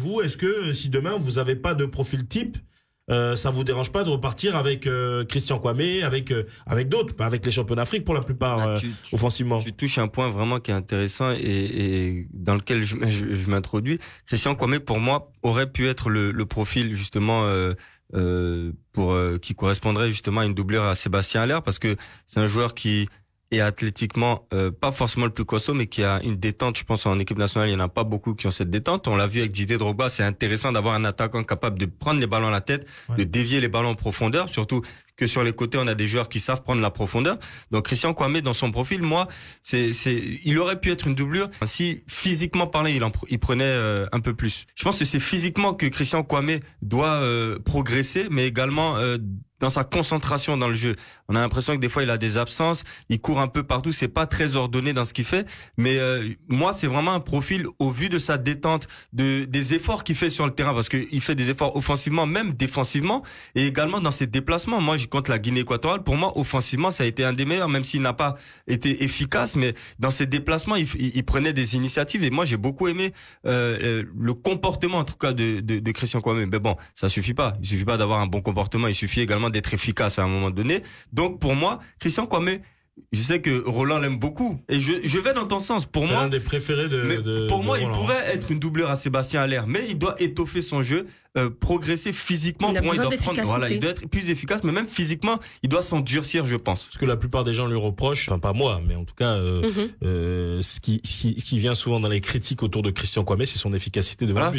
vous, est-ce que si demain vous avez pas de profil type, ça vous dérange pas de repartir avec Christian Kwame, avec d'autres, pas avec les champions d'Afrique pour la plupart offensivement. Tu touches un point vraiment qui est intéressant et dans lequel je m'introduis. Christian Kwame, pour moi, aurait pu être le profil justement qui correspondrait justement à une doublure à Sébastien Haller, parce que c'est un joueur qui est athlétiquement pas forcément le plus costaud, mais qui a une détente. Je pense en équipe nationale, il y en a pas beaucoup qui ont cette détente. On l'a vu avec Didier Drogba, c'est intéressant d'avoir un attaquant capable de prendre les ballons à la tête, de dévier les ballons en profondeur, surtout que sur les côtés, on a des joueurs qui savent prendre la profondeur. Donc Christian Kwame, dans son profil, moi, il aurait pu être une doublure si physiquement parlant, il prenait un peu plus. Je pense que c'est physiquement que Christian Kwame doit progresser, mais également dans sa concentration dans le jeu. On a l'impression que des fois il a des absences, il court un peu partout, c'est pas très ordonné dans ce qu'il fait, mais moi c'est vraiment un profil au vu de sa détente, des efforts qu'il fait sur le terrain, parce qu'il fait des efforts offensivement, même défensivement, et également dans ses déplacements. Moi, contre la Guinée équatoriale, pour moi offensivement ça a été un des meilleurs, même s'il n'a pas été efficace, mais dans ses déplacements il prenait des initiatives, et moi j'ai beaucoup aimé le comportement en tout cas de Christian Kwame. Mais bon, ça suffit pas, il suffit pas d'avoir un bon comportement, il suffit également d'être efficace à un moment donné. Donc pour moi, Christian Kwame, je sais que Roland l'aime beaucoup et je vais dans ton sens. Pour moi, c'est l'un des préférés pour moi, il Roland. pourrait être une doublure à Sébastien Haller, mais il doit étoffer son jeu, progresser physiquement. Pour moi, il doit être plus efficace, mais même physiquement, il doit s'endurcir, je pense. Ce que la plupart des gens lui reprochent, enfin pas moi, mais en tout cas, ce qui vient souvent dans les critiques autour de Christian Kwame, c'est son efficacité devant le but.